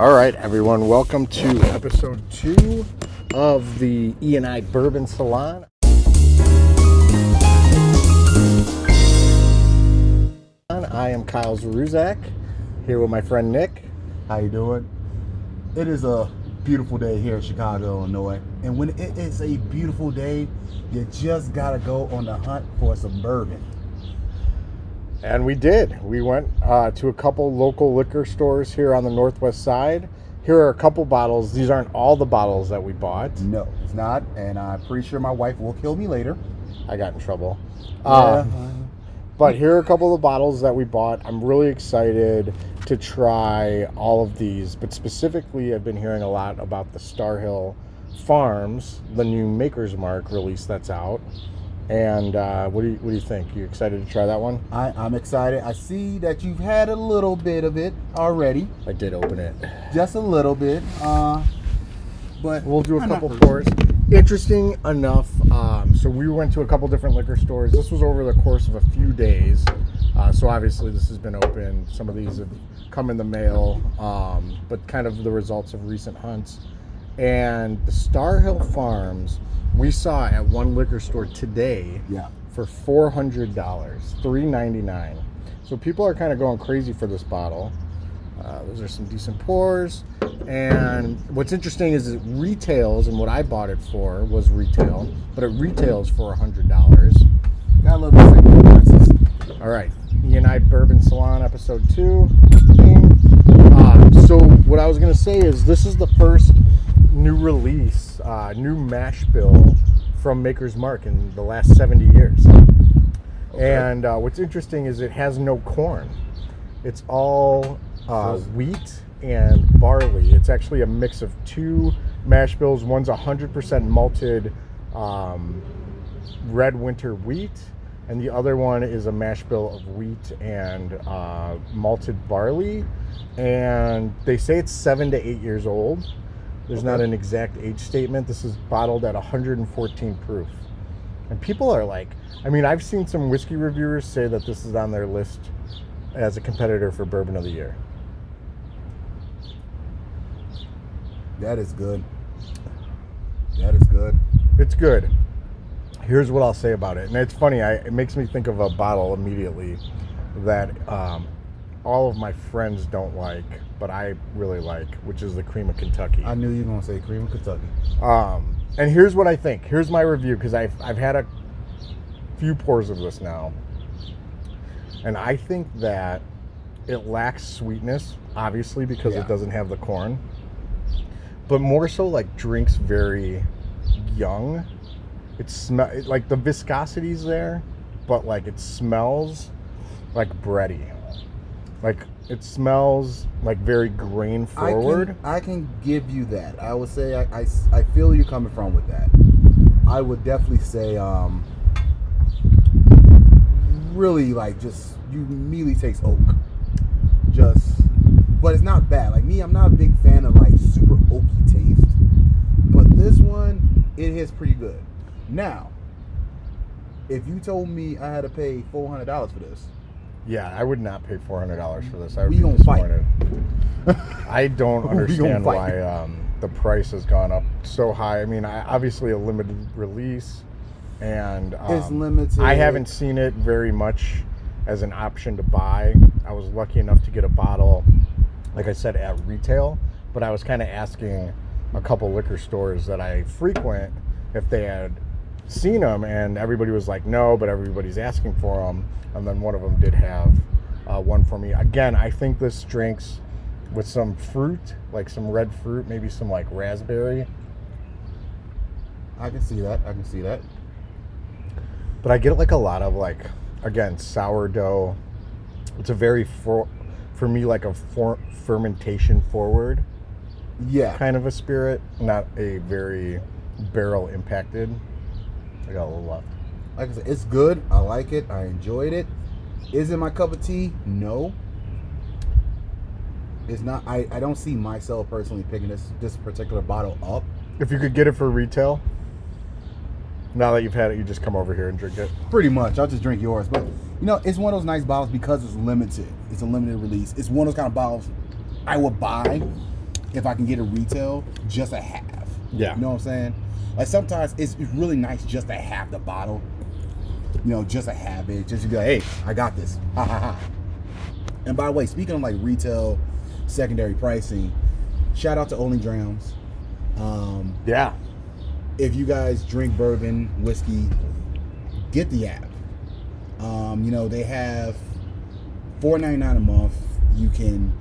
All right, everyone, welcome to episode 2 of the E&I Bourbon Salon. I am Kyle Zaruzak, here with my friend Nick. How you doing? It is a beautiful day here in Chicago, Illinois. And when it is a beautiful day, you just gotta go on the hunt for some bourbon. And we did. We went to a couple local liquor stores here on the northwest side. Here are a couple bottles. These aren't all the bottles that we bought. No, it's not. And I'm pretty sure my wife will kill me later. I got in trouble. Yeah. But here are a couple of bottles that we bought. I'm really excited to try all of these. But specifically, I've been hearing a lot about the Star Hill Farms, the new Maker's Mark release that's out. And what do you think? You excited to try that one? I'm excited. I see that you've had a little bit of it already. I did open it. Just a little bit. But we'll do a couple pours. Interesting enough, so we went to a couple different liquor stores. This was over the course of a few days. So obviously this has been open. Some of these have come in the mail, but kind of the results of recent hunts. And the Star Hill Farms, we saw at one liquor store today for $400, $3.99. So people are kind of going crazy for this bottle. Those are some decent pours. And what's interesting is it retails, and what I bought it for was retail, but it retails for $100. Got a little bit of prices. All right, E&I Bourbon Salon, episode 2. So what I was going to say is this is the first new release, new mash bill from Maker's Mark in the last 70 years. Okay. And what's interesting is it has no corn. It's all wheat and barley. It's actually a mix of two mash bills. One's 100% malted red winter wheat, and the other one is a mash bill of wheat and malted barley. And they say it's 7 to 8 years old. There's not an exact age statement. This is bottled at 114 proof. And people are like, I mean, I've seen some whiskey reviewers say that this is on their list as a competitor for Bourbon of the Year. That is good. That is good. It's good. Here's what I'll say about it. And it's funny, it makes me think of a bottle immediately that all of my friends don't like, but I really like, which is the Cream of Kentucky. I knew you were going to say Cream of Kentucky. And here's what I think. Here's my review, because I've had a few pours of this now. And I think that it lacks sweetness, obviously, because it doesn't have the corn. But more so, like, drinks very young. Like, the viscosity's there, but, like, it smells like bready. Like, it smells like very grain forward. I can give you that. I would say I feel you're coming from with that. I would definitely say really, like, just you immediately taste oak. But it's not bad. Like me, I'm not a big fan of like super oaky taste. But this one, it hits pretty good. Now, if you told me I had to pay $400 for this, yeah, I would not pay $400 for this. I would be disappointed. I don't understand why the price has gone up so high. I mean, obviously a limited release, and it's limited. I haven't seen it very much as an option to buy. I was lucky enough to get a bottle, like I said, at retail, but I was kind of asking a couple liquor stores that I frequent if they had seen them, and everybody was like, no, but everybody's asking for them. And then one of them did have one for me. Again, I think this drinks with some fruit, like some red fruit, maybe some like raspberry. I can see that. But I get like a lot of like, again, sourdough. It's a very, for me, like a fermentation forward kind of a spirit, not a very barrel impacted. I got a little left. Like I said, it's good. I like it. I enjoyed it. Is it my cup of tea? No. It's not. I don't see myself personally picking this particular bottle up. If you could get it for retail, now that you've had it, you just come over here and drink it. Pretty much. I'll just drink yours. But, you know, it's one of those nice bottles because it's limited. It's a limited release. It's one of those kind of bottles I would buy if I can get a retail, just a half. Yeah. You know what I'm saying? Like sometimes it's really nice just to have the bottle. You know, just to have it. Just to be like, hey, I got this. Ha ha ha. And by the way, speaking of like retail, secondary pricing, shout out to Olde Drams. Yeah. If you guys drink bourbon, whiskey, get the app. You know, they have $4.99 a month. You can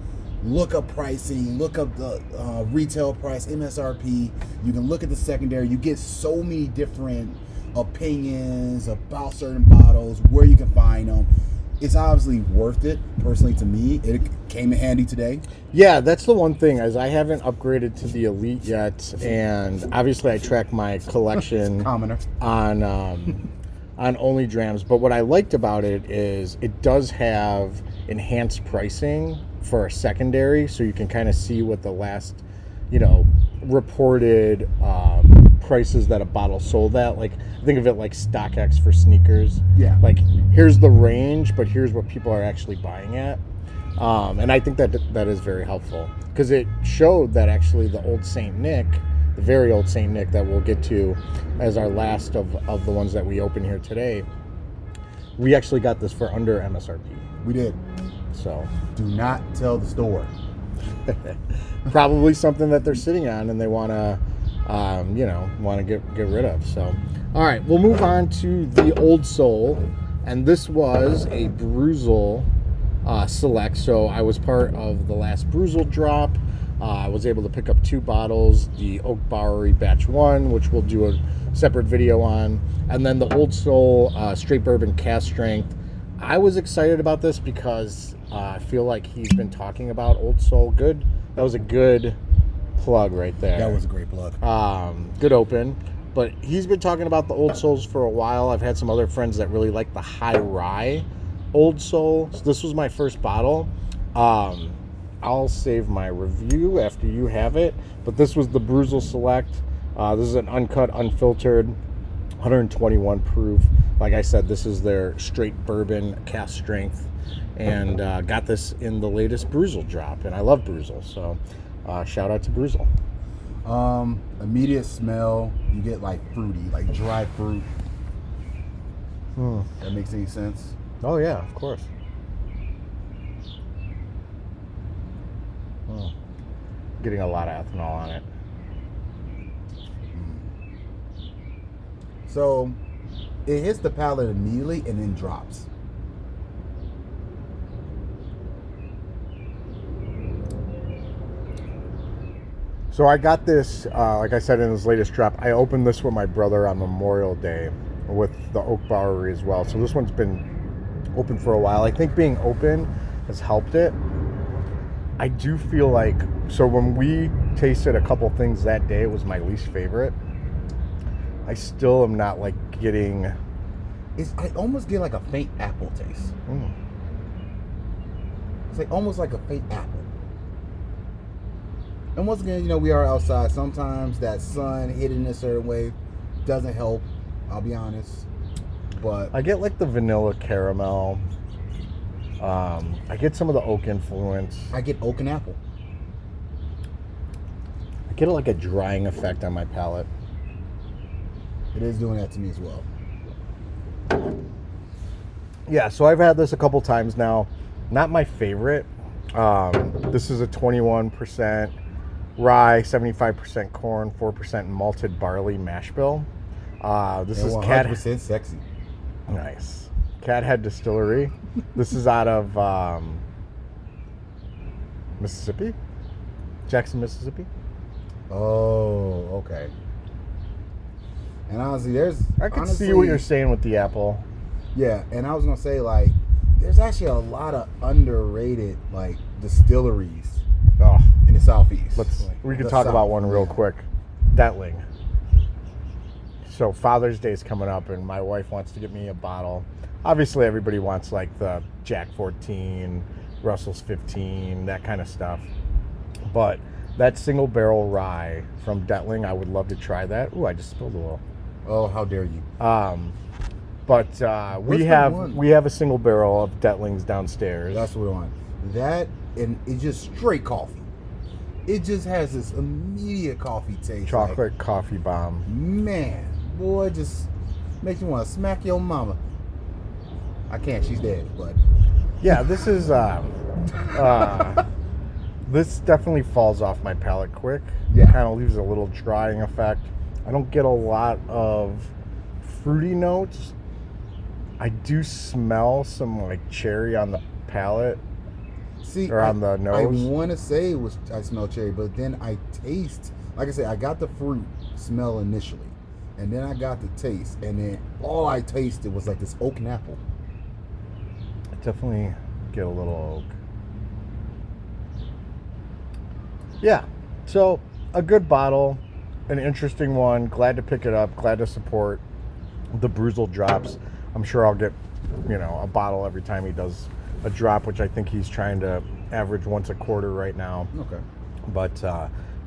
look up pricing, look up the retail price, MSRP. You can look at the secondary. You get so many different opinions about certain bottles, where you can find them. It's obviously worth it, personally, to me. It came in handy today. Yeah, that's the one thing, is I haven't upgraded to the Elite yet, and obviously I track my collection Commoner. on Olde Drams. But what I liked about it is it does have enhanced pricing for a secondary, so you can kind of see what the last, reported prices that a bottle sold at. Like, think of it like StockX for sneakers. Yeah. Like, here's the range, but here's what people are actually buying at. And I think that is very helpful, because it showed that actually the old Saint Nick, the very old Saint Nick that we'll get to as our last of the ones that we open here today, we actually got this for under MSRP. We did. So Do not tell the store. probably something that they're sitting on and they want to get rid of. So, all right, we'll move on to the Old Soul, and this was a Bruzel Select. So I was part of the last Bruzel drop. I was able to pick up 2 bottles, the Oak Bowery Batch 1, which we'll do a separate video on, and then the Old Soul Straight Bourbon Cask Strength. I was excited about this because I feel like he's been talking about Old Soul. Good. That was a good plug right there. That was a great plug. Good open. But he's been talking about the Old Souls for a while. I've had some other friends that really like the high rye Old Soul. So this was my first bottle. I'll save my review after you have it. But this was the Bruzel Select. This is an uncut, unfiltered, 121 proof. Like I said, this is their straight bourbon cask strength. And got this in the latest Bruzel drop. And I love Bruzel. So shout out to Bruzel. Immediate smell, you get like fruity, like dry fruit. That makes any sense? Oh yeah, of course. Getting a lot of ethanol on it. So it hits the palate immediately and then drops. So I got this, like I said in his latest drop, I opened this with my brother on Memorial Day with the Oak Bowery as well. So this one's been open for a while. I think being open has helped it. I do feel like, so when we tasted a couple things that day, it was my least favorite. I still am not like getting... I almost get like a faint apple taste. It's like almost like a faint apple. And once again, we are outside. Sometimes that sun hitting a certain way doesn't help, I'll be honest. But I get like the vanilla caramel. I get some of the oak influence. I get oak and apple. I get like a drying effect on my palate. It is doing that to me as well. Yeah, so I've had this a couple times now. Not my favorite. This is a 21% rye, 75% corn, 4% malted barley mash bill. This is 100% sexy. Nice. Cathead Distillery. This is out of Mississippi, Jackson, Mississippi. Oh, okay. And honestly, I can see what you're saying with the apple. Yeah, and I was gonna say, like, there's actually a lot of underrated like distilleries in the Southeast. We can talk about one real quick. Detling. So Father's Day is coming up, and my wife wants to get me a bottle. Obviously, everybody wants like the Jack 14, Russell's 15, that kind of stuff. But that single barrel rye from Detling, I would love to try that. Ooh, I just spilled a little. Oh, how dare you! But we have a single barrel of Detlings downstairs. That's what we want. That, and it's just straight coffee. it just has this immediate coffee taste. Chocolate coffee bomb. Man, boy, it just makes you want to smack your mama. I can't, she's dead, but Yeah, this is this definitely falls off my palate quick. Yeah. Kind of leaves a little drying effect. I don't get a lot of fruity notes. I do smell some like cherry on the palate. see, Or on the nose. I want to say I smell cherry, but then I taste. Like I said, I got the fruit smell initially, and then I got the taste, and then all I tasted was like this oak and apple. I definitely get a little oak. Yeah, so a good bottle, an interesting one. Glad to pick it up. Glad to support the Bruzel drops. I'm sure I'll get, a bottle every time he does a drop, which I think he's trying to average once a quarter right now. Okay. But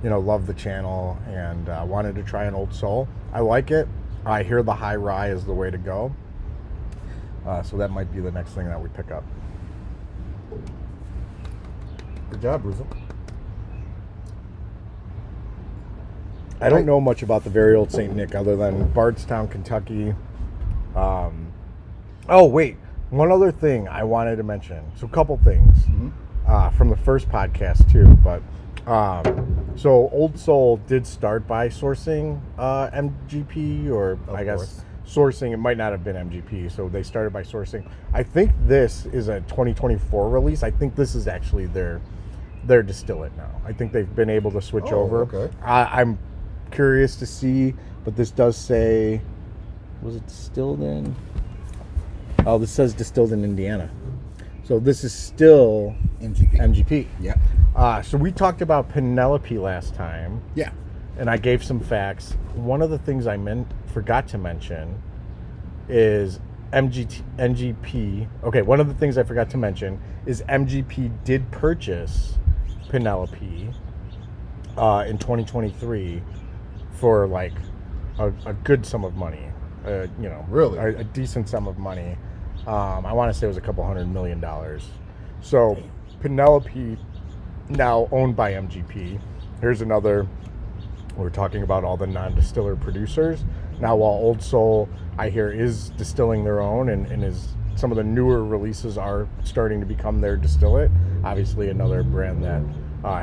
love the channel and wanted to try an Old Soul. I like it. I hear the high rye is the way to go. So that might be the next thing that we pick up. Good job, Bruzel. I don't know much about the very old St. Nick other than Bardstown, Kentucky. Oh, wait. One other thing I wanted to mention. So a couple things from the first podcast, too. But so Old Soul did start by sourcing MGP, or I guess sourcing. It might not have been MGP. So they started by sourcing. I think this is a 2024 release. I think this is actually their distillate now. I think they've been able to switch over. Okay. I'm curious to see, but this does say, was it distilled in? Oh, this says distilled in Indiana. So this is still MGP. Yeah. So we talked about Penelope last time. Yeah. And I gave some facts. One of the things I forgot to mention is MGP. Okay, one of the things I forgot to mention is MGP did purchase Penelope in 2023 for like a good sum of money. Really? A decent sum of money. I want to say it was a couple $100 million. So Penelope, now owned by MGP. Here's another. We're talking about all the non-distiller producers. Now, while Old Soul, I hear, is distilling their own and is some of the newer releases are starting to become their distillate. Obviously, another brand that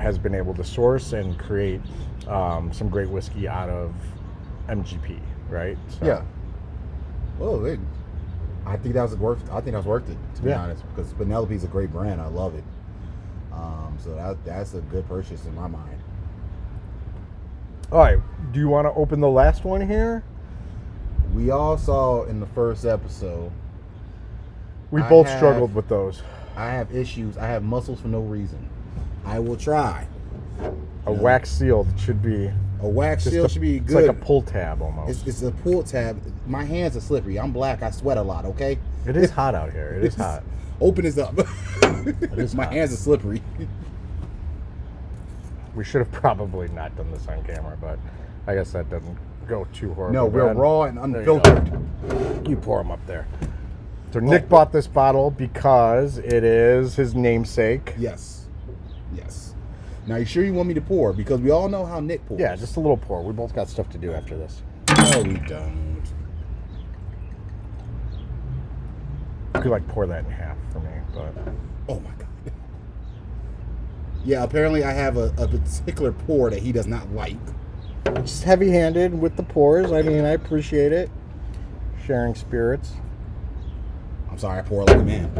has been able to source and create some great whiskey out of MGP, right? So. Yeah. Well, I think that was worth it, to be honest, because Penelope's a great brand. I love it. So that's a good purchase in my mind. All right. Do you want to open the last one here? We all saw in the first episode. We both struggled with those. I have issues. I have muscles for no reason. I will try. A wax seal should be. A wax seal should be good. It's like a pull tab almost. It's a pull tab. My hands are slippery. I'm black. I sweat a lot. Okay. It is hot out here. It is hot. Open this up. It is. My hot. hands are slippery. We should have probably not done this on camera, but I guess that doesn't go too horribly. No, we're bad. raw and unfiltered. You pour them up there. So Nick bought this bottle because it is his namesake. Yes. Now, you sure you want me to pour? Because we all know how Nick pours. Yeah, just a little pour. We both got stuff to do after this. No, we don't. You could pour that in half for me, but. Oh my God. Yeah, apparently I have a particular pour that he does not like. Just heavy-handed with the pours. I mean, I appreciate it. Sharing spirits. I'm sorry, I pour like a man.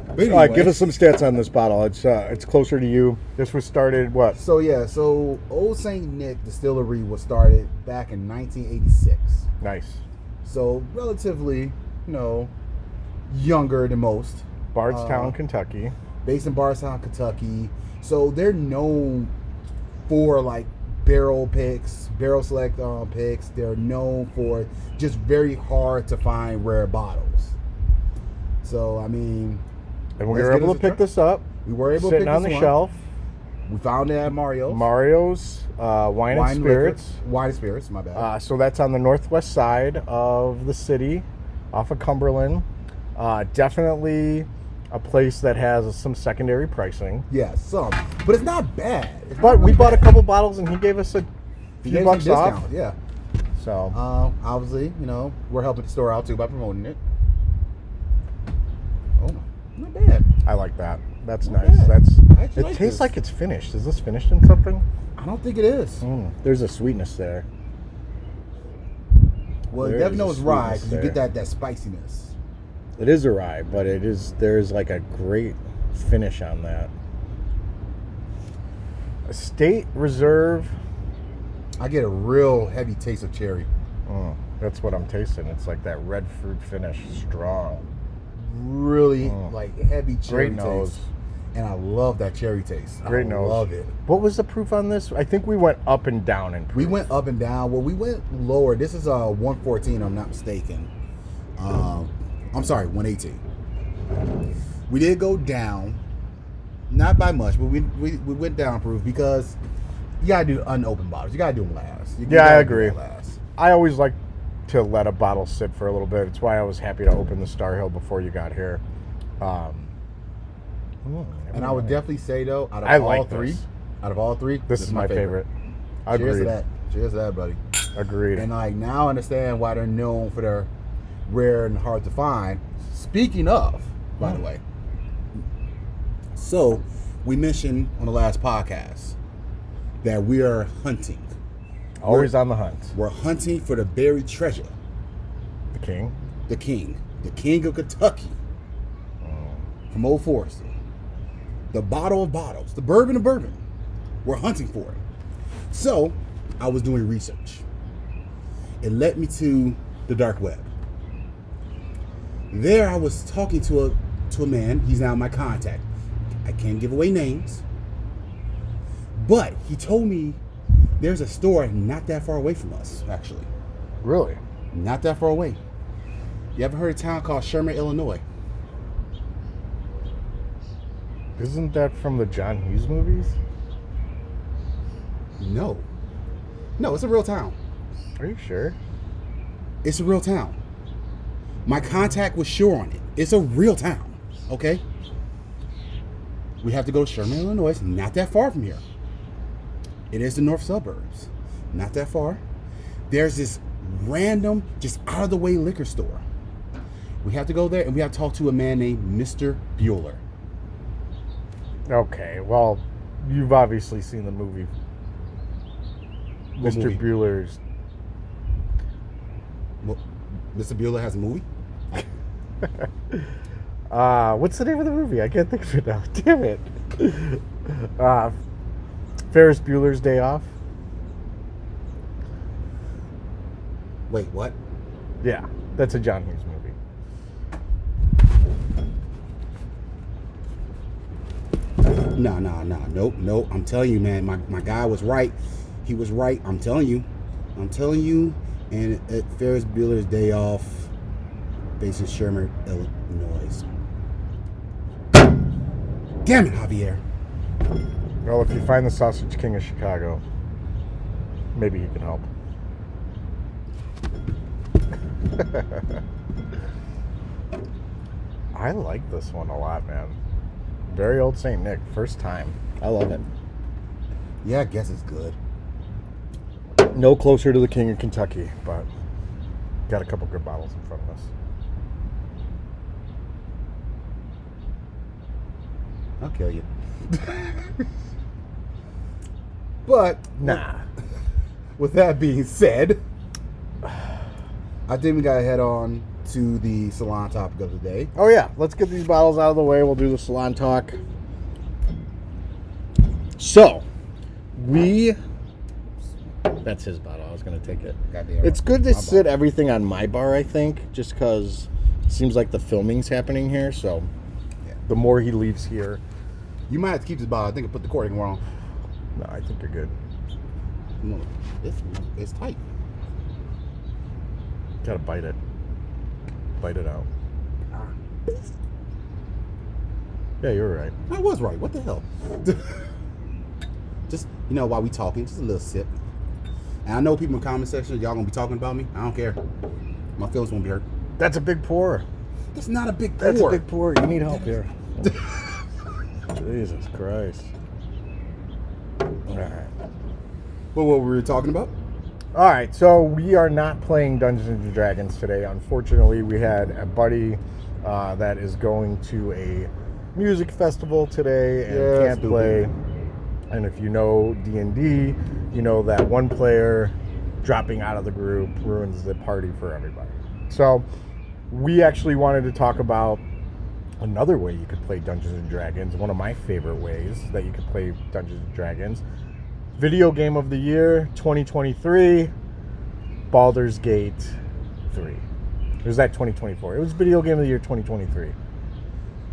But anyway, All right, give us some stats on this bottle. It's closer to you. This was started what? So Old St. Nick Distillery was started back in 1986. Nice. So relatively, younger than most. Bardstown, Kentucky. Based in Bardstown, Kentucky. So they're known for like barrel select picks. They're known for just very hard to find rare bottles. So I mean, and we were able to pick this up. We were able to pick this on the shelf. We found it at Mario's. Wine and Spirits. Wine and Spirits, my bad. So that's on the northwest side of the city, off of Cumberland. Definitely a place that has some secondary pricing. Yeah, some, but it's not bad. It's But not we really bought a bad. couple bottles, and he gave us a He few gave bucks some off. discount, yeah. So Obviously, we're helping the store out too by promoting it. Oh, not bad. I like that. That's Not nice. bad. I actually It like tastes this. like it's finished. Is this finished in something? I don't think it is. There's a sweetness there. Well, you There definitely is know a it's rye sweetness because you get there. that spiciness. It is a rye, but there's like a great finish on that. A State Reserve. I get a real heavy taste of cherry. That's what I'm tasting. It's like that red fruit finish, strong. Really like heavy cherry Great nose. taste. And I love that cherry taste. Great I nose. love it. What was the proof on this? I think we went up and down in proof. We went up and down. Well, we went lower. This is 114, I'm not mistaken. I'm sorry, 118. We did go down, not by much, but we went down proof because you gotta do unopened bottles. You gotta do them last. You Yeah, I gotta do agree. that last. I always like to let a bottle sit for a little bit. It's why I was happy to open the Star Hill before you got here. And I would definitely say though, out of I all like three, this. this is my favorite. Cheers Agreed. to that. Cheers to that, buddy. Agreed. And I now understand why they're known for their rare and hard to find. Speaking of, by the way, so we mentioned on the last podcast that we are hunting. Always on the hunt. We're hunting for the buried treasure, The king. the king of Kentucky, from Old Forester, the bottle of bottles, the bourbon of bourbon. We're hunting for it. So I was doing research. It led me to the dark web. There I was talking to a man. He's now my contact. I can't give away names, but he told me there's a store not that far away from us, actually. Really? Not that far away. You ever heard of a town called Sherman, Illinois? Isn't that from the John Hughes movies? No. No, it's a real town. Are you sure? It's a real town. My contact was sure on it. It's a real town, okay? We have to go to Sherman, Illinois. It's not that far from here. It is the north suburbs. Not that far. There's this random, just out of the way liquor store. We have to go there and we have to talk to a man named Mr. Bueller. Okay, well, you've obviously seen the movie. What Mr. movie? Bueller's. Well, Mr. Bueller has a movie? What's the name of the movie? I can't think of it now. Damn it. Ferris Bueller's Day Off. Wait, what? Yeah, that's a John Hughes movie. No. Nope. I'm telling you, man, my guy was right. He was right. I'm telling you. And at Ferris Bueller's Day Off, based in Sherman, Illinois. Damn it, Javier. Well, if you find the Sausage King of Chicago, maybe he can help. I like this one a lot, man. Very old St. Nick, first time. I love it. Yeah, I guess it's good. No closer to the King of Kentucky, but got a couple good bottles in front of us. I'll kill you. But Nah. with that being said, I think we gotta head on to the salon topic of the day. Oh yeah, let's get these bottles out of the way. We'll do the salon talk. So, that's his bottle. I was going to take it. Goddamn It's right. good to My sit bad. everything on my bar, I think, just because it seems like the filming's happening here. So, Yeah. the more he leaves here, You might have to keep this bottle. I think I put the cording wrong. no, I think you're good. No, it's tight. Gotta bite it. Bite it out. Yeah, you're right. I was right. What the hell? Just, while we talking, just a little sip. And I know people in the comment section, y'all gonna be talking about me. I don't care. My feelings won't be hurt. That's a big pour. That's not a big pour. That's a big pour. You need help here. Jesus Christ. All right. Well, what were we talking about? All right, so we are not playing Dungeons and Dragons today. Unfortunately, we had a buddy that is going to a music festival today and can't play. And if you know D&D, you know that one player dropping out of the group ruins the party for everybody. So we actually wanted to talk about another way you could play Dungeons and Dragons, one of my favorite ways that you could play Dungeons and Dragons. Video game of the year 2023, Baldur's Gate 3. Or was that 2024? It was video game of the year 2023.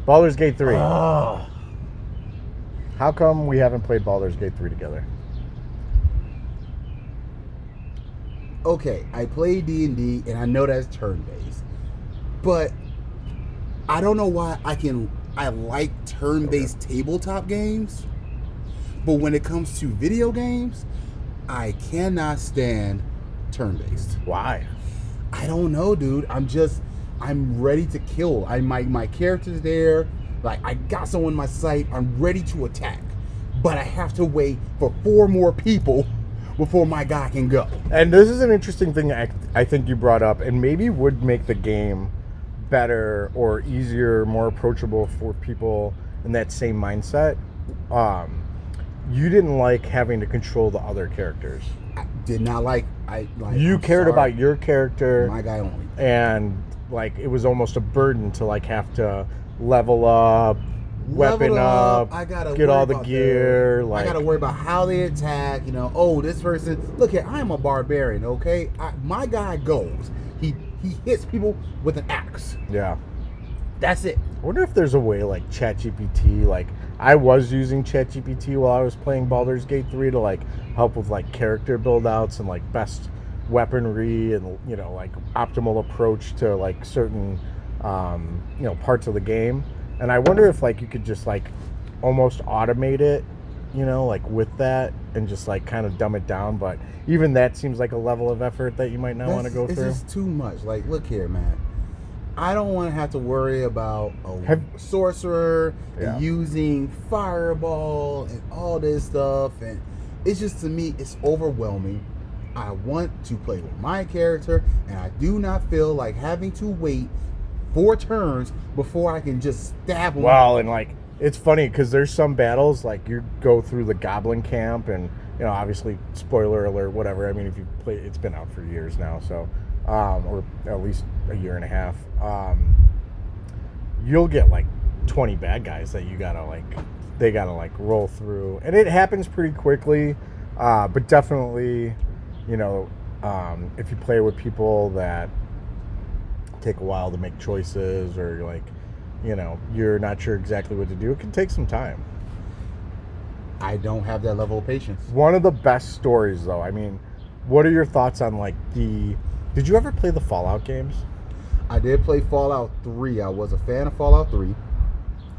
Baldur's Gate 3. Oh. How come we haven't played Baldur's Gate 3 together? Okay, I play D&D and I know that's turn-based, but I don't know why I like turn-based tabletop games, but when it comes to video games, I cannot stand turn-based. Why? I don't know, dude. I'm ready to kill. My character's there. Like, I got someone in my sight. I'm ready to attack. But I have to wait for 4 more people before my guy can go. And this is an interesting thing I think you brought up, and maybe would make the game better or easier, more approachable for people in that same mindset. You didn't like having to control the other characters. I did not like. You cared about your character, my guy only, and like it was almost a burden to like have to level up, weapon up. I gotta get all the gear. I gotta worry about how they attack. You know, oh, this person. Look here, I am a barbarian. Okay, my guy goes. He hits people with an axe. Yeah. That's it. I wonder if there's a way like ChatGPT, like I was using ChatGPT while I was playing Baldur's Gate 3 to like help with like character build outs and like best weaponry and, you know, like optimal approach to like certain, you know, parts of the game. And I wonder if like you could just like almost automate it, you know, like with that and just like kind of dumb it down. But even that seems like a level of effort that you might not want to go through. It's just too much. Like, look here, man. I don't want to have to worry about a sorcerer and using fireball and all this stuff. And it's just, to me, it's overwhelming. I want to play with my character, and I do not feel like having to wait 4 turns before I can just stab them. Well, and like, it's funny because there's some battles, like you go through the goblin camp and, you know, obviously, spoiler alert, whatever. I mean, if you play, it's been out for years now, so... or at least a year and a half, you'll get like 20 bad guys that you gotta like, they gotta like roll through, and it happens pretty quickly, but definitely, you know, if you play with people that take a while to make choices, or like, you know, you're not sure exactly what to do, it can take some time. I don't have that level of patience. One of the best stories, though, I mean, what are your thoughts on like did you ever play the Fallout games? I did play Fallout 3. I was a fan of Fallout 3.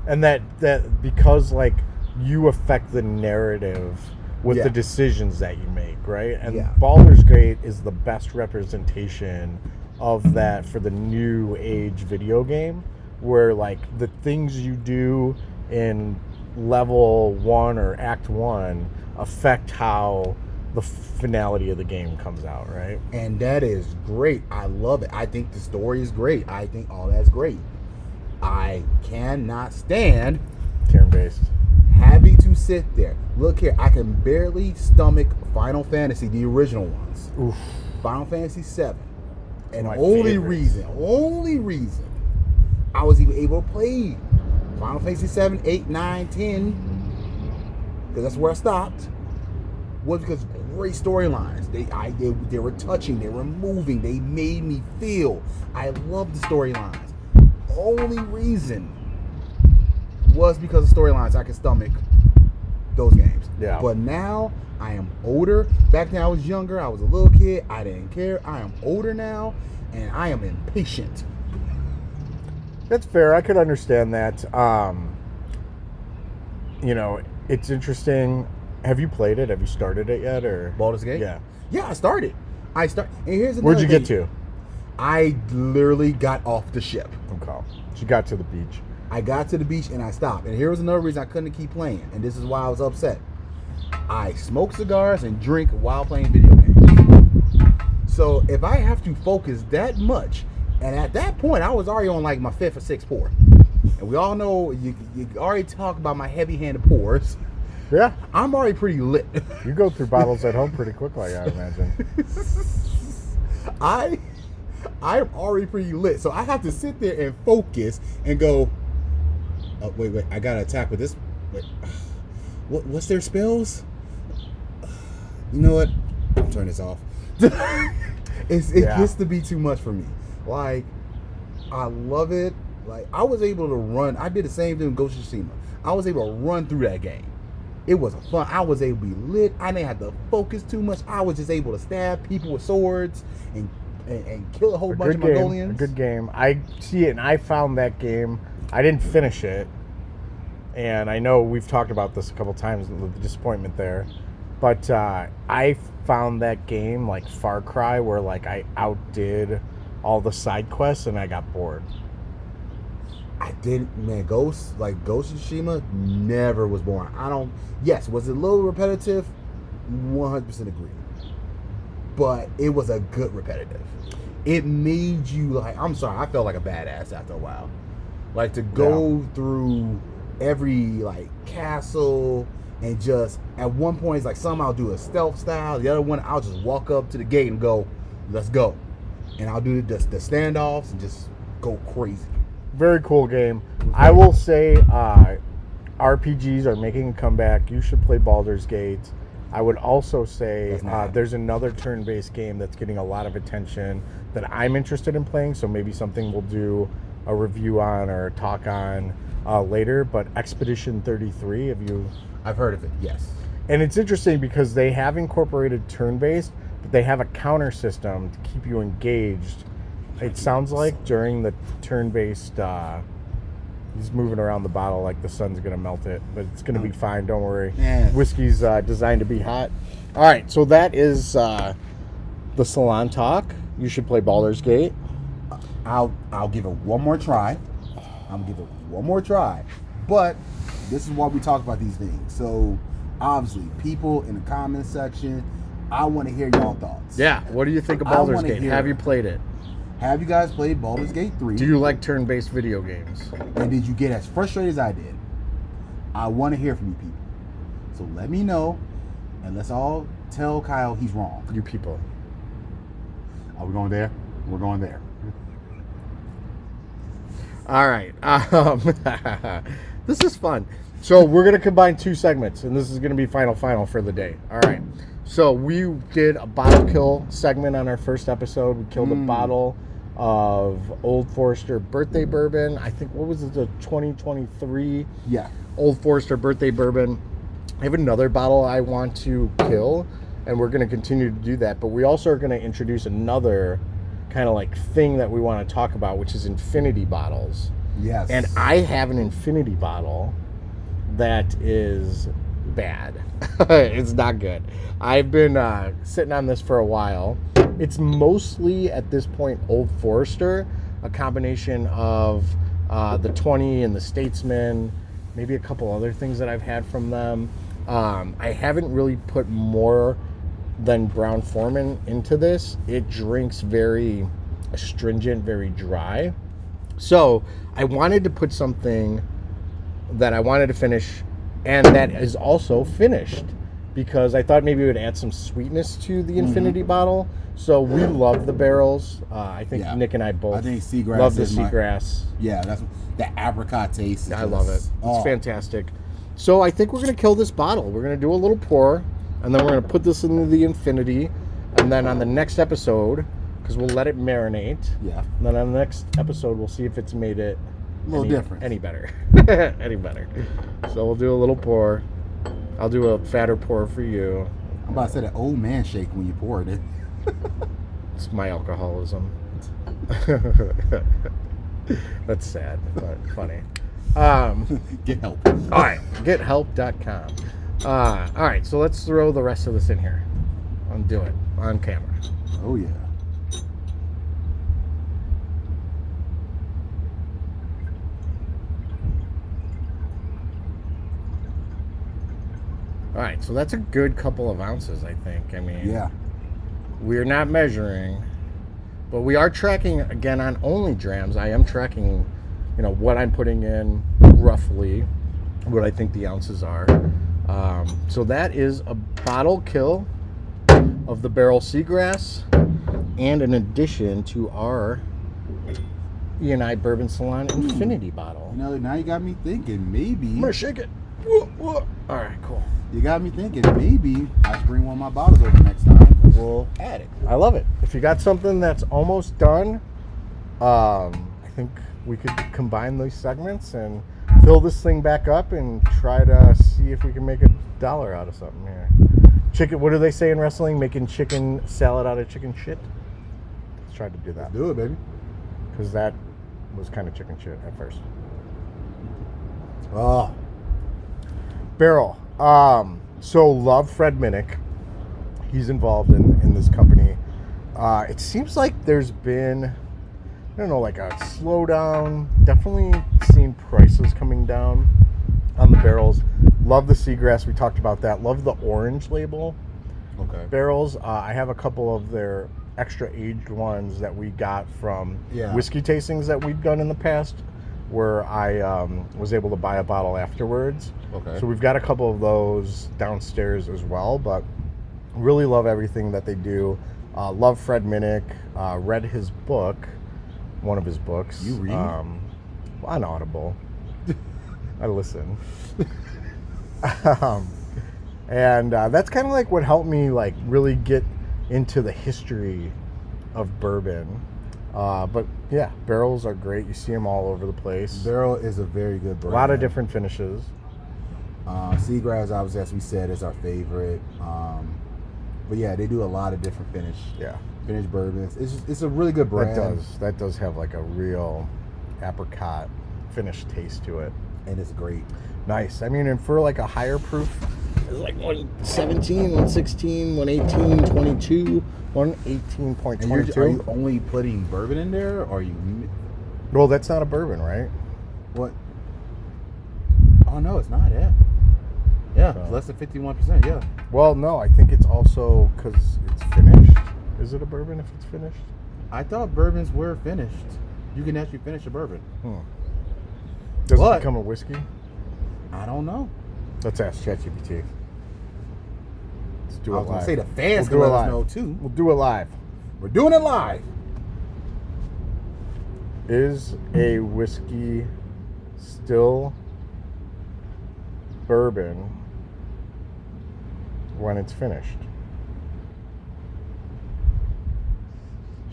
And that because like you affect the narrative with the decisions that you make, right? And Baldur's Gate is the best representation of that for the new age video game, where like the things you do in level 1 or act 1 affect how the finality of the game comes out, right? And that is great. I love it. I think the story is great. I think all that's great. I cannot stand turn-based. Having to sit there. Look here, I can barely stomach Final Fantasy, the original ones. Oof. Final Fantasy 7. And My only favorites. reason I was even able to play Final Fantasy 7, 8, 9, 10, because that's where I stopped, was because great storylines. They were touching, they were moving, they made me feel. I love the storylines. Only reason was because of storylines I could stomach those games. Yeah. But now I am older. Back then I was younger, I was a little kid, I didn't care. I am older now, and I am impatient. That's fair. I could understand that. You know, it's interesting. Have you played it? Have you started it yet? Or Baldur's Gate? Yeah. Yeah, I started. And here's another Where'd you thing. get to? I literally got off the ship. Okay. You got to the beach. I got to the beach and I stopped. And here was another reason I couldn't keep playing. And this is why I was upset. I smoke cigars and drink while playing video games. So if I have to focus that much, and at that point I was already on like my 5th or 6th pour. And we all know you already talk about my heavy-handed pours. Yeah. I'm already pretty lit. You go through bottles at home pretty quickly, I imagine. I'm already pretty lit. So I have to sit there and focus and go, oh, wait, I got to attack with this. Wait, what's their spells? You know what? I'll turn this off. It gets to be too much for me. Like, I love it. Like, I was able to run. I did the same thing with Ghost of Tsushima. I was able to run through that game. It was fun. I was able to be lit. I didn't have to focus too much. I was just able to stab people with swords and kill a whole bunch of Mongolians. A good game. I see it, and I found that game. I didn't finish it, and I know we've talked about this a couple times, the disappointment there. But I found that game like Far Cry, where like I outdid all the side quests, and I got bored. I didn't, man. Ghost of Tsushima never was boring. Yes, was it a little repetitive? 100% agree. But it was a good repetitive. It made you like, I'm sorry, I felt like a badass after a while. Like to go through every like castle and just at one point it's like some I'll do a stealth style, the other one I'll just walk up to the gate and go, let's go. And I'll do the standoffs and just go crazy. Very cool game. I will say RPGs are making a comeback. You should play Baldur's Gate. I would also say there's another turn-based game that's getting a lot of attention that I'm interested in playing, so maybe something we'll do a review on or talk on later, but Expedition 33, I've heard of it, yes. And it's interesting because they have incorporated turn-based, but they have a counter system to keep you engaged. It sounds like during the turn-based, he's moving around the bottle like the sun's going to melt it, but it's going to be fine, don't worry. Yeah. Whiskey's designed to be hot. All right, so that is the Salon Talk. You should play Baldur's Gate. I'll give it one more try. But this is why we talk about these things. So, obviously, people in the comments section, I want to hear y'all thoughts. Yeah, what do you think of Baldur's Gate? Have you played it? Have you guys played Baldur's Gate 3? Do you like turn-based video games? And did you get as frustrated as I did? I want to hear from you people. So let me know, and let's all tell Kyle he's wrong. You people. Are we going there? We're going there. All right. This is fun. So we're going to combine two segments, and this is going to be final for the day. All right. So we did a bottle kill segment on our first episode. We killed a bottle of Old Forester birthday bourbon. I think, what was it, the 2023? Yeah. Old Forester birthday bourbon. I have another bottle I want to kill, and we're going to continue to do that. But we also are going to introduce another kind of like thing that we want to talk about, which is infinity bottles. Yes. And I have an infinity bottle that is bad. It's not good. I've been sitting on this for a while. It's mostly at this point Old Forester, a combination of the 20 and the Statesman, maybe a couple other things that I've had from them. I haven't really put more than Brown Foreman into this. It drinks very astringent, very dry. So I wanted to put something that I wanted to finish and that is also finished, because I thought maybe it would add some sweetness to the infinity bottle. So we love the barrels. I think Nick and I both seagrass love the seagrass. That's the apricot taste. I love it. It's fantastic. So I think we're going to kill this bottle. We're going to do a little pour, and then we're going to put this into the infinity. And then on the next episode, because we'll let it marinate. Yeah. And then on the next episode, we'll see if it's made it a little different. Any better. Any better. So we'll do a little pour. I'll do a fatter pour for you. I'm about to say that old man shake when you pour it. It's my alcoholism. That's sad, but funny. Get help. All right, gethelp.com. All right, so let's throw the rest of this in here. I'll do it on camera. Oh, yeah. All right, so that's a good couple of ounces, I think. I mean, Yeah. we're not measuring, but we are tracking again on only drams. I am tracking, what I'm putting in roughly, what I think the ounces are. So that is a bottle kill of the barrel seagrass, and an addition to our E&I Bourbon Salon Infinity bottle. Now you got me thinking maybe. I'm gonna shake it. Whoa, whoa. All right, cool. You got me thinking maybe I should bring one of my bottles over next time and we'll add it. I love it. If you got something that's almost done, I think we could combine these segments and fill this thing back up and try to see if we can make $1 out of something here. Chicken. What do they say in wrestling? Making chicken salad out of chicken shit. Let's try to do that. Let's do it, baby. Because that was kind of chicken shit at first. Oh, Barrel. So love Fred Minnick. He's involved in this company. It seems like there's been, I don't know, like a slowdown. Definitely seen prices coming down on the barrels. Love the seagrass. We talked about that. Love the orange label okay. barrels. I have a couple of their extra aged ones that we got from whiskey tastings that we've done in the past, where I was able to buy a bottle afterwards. Okay. So we've got a couple of those downstairs as well, but really love everything that they do. Love Fred Minnick. Read his book, one of his books. You read? On Audible. I listen. And that's kind of like what helped me like really get into the history of bourbon. But yeah, barrels are great. You see them all over the place. Barrel is a very good brand. A lot of different finishes. Seagrass, obviously, as we said, is our favorite. But yeah, they do a lot of different finished bourbons. It's a really good brand. That does have like a real apricot finish taste to it. And it's great. Nice. I mean, and for like a higher proof, it's like 117, 116, 118, 22, 118.22. And are you only putting bourbon in there, or are you? Well, that's not a bourbon, right? What? Oh no, it's not. Yeah, So. it's less than 51%. Yeah. Well, no, I think it's also because it's finished. Is it a bourbon if it's finished? I thought bourbons were finished. You can actually finish a bourbon. Does But- it become a whiskey? I don't know. Let's ask ChatGPT. Let's do I it was gonna live. say the fans We'll can do it let us live. know too. We'll do it live. We're doing it live. Is a whiskey still bourbon when it's finished?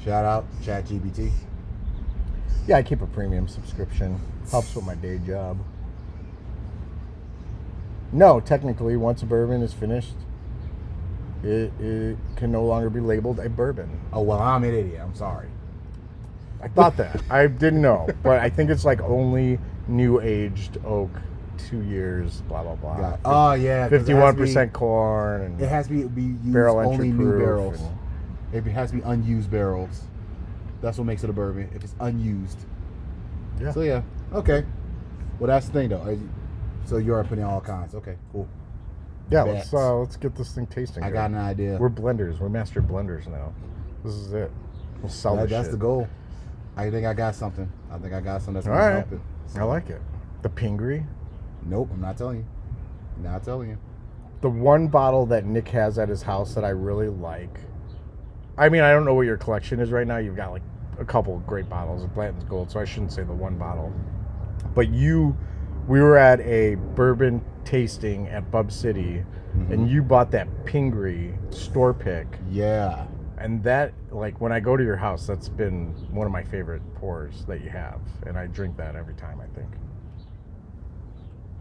Shout out ChatGPT. Yeah, I keep a premium subscription. Helps with my day job. No, technically, once a bourbon is finished, it can no longer be labeled a bourbon. Oh well, I'm an idiot. I'm sorry. I thought that. I didn't know. But I think it's like only new aged oak, 2 years, blah, blah, blah. Oh yeah, 'cause 51% corn. And It has to be used barrel only entry new proof barrels. and- It has to be unused barrels. That's what makes it a bourbon. If it's unused. Yeah. So yeah, okay. Well, that's the thing though. So you're putting all kinds. Okay, cool. Yeah, Bet. let's get this thing tasting. I good. got an idea. We're blenders. We're master blenders now. This is it. We'll sell this That's shit. the goal. I think I got something. That's All gonna right. help it. I like it. The Pingree. Nope, I'm not telling you. Not telling you. The one bottle that Nick has at his house that I really like. I mean, I don't know what your collection is right now. You've got like a couple of great bottles of Blanton's Gold, so I shouldn't say the one bottle. But we were at a bourbon tasting at Bub City, and you bought that Pingree store pick. Yeah. And that, like, when I go to your house, that's been one of my favorite pours that you have. And I drink that every time, I think.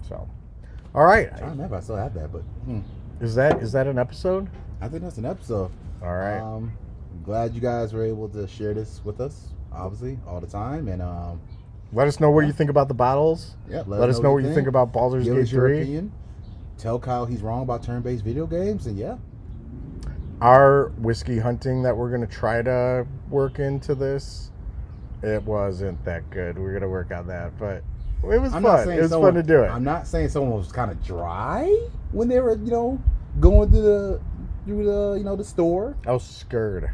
So, all right. I don't know if I still have that, but Is that an episode? I think that's an episode. All right. I'm glad you guys were able to share this with us, obviously, all the time. And Let us know what you think about the bottles. yeah, Let us know what you think about Baldur's Give Gate us your 3. opinion. Tell Kyle he's wrong about turn-based video games, and yeah. Our whiskey hunting that we're going to try to work into this, it wasn't that good. We're going to work on that. But It was fun. It was fun to do it. I'm not saying someone was kind of dry when they were, going through the store. I was scared.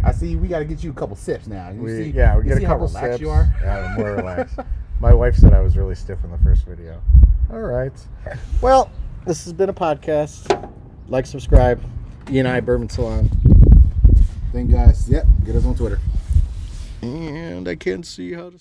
I see. We got to get you a couple sips now. We get a couple how relaxed sips. you are. Yeah, I'm more relaxed. My wife said I was really stiff in the first video. All right. Well, this has been a podcast. Like, subscribe. E&I Bourbon Salon. Thank you guys. Yep. Get us on Twitter. And I can't see how to...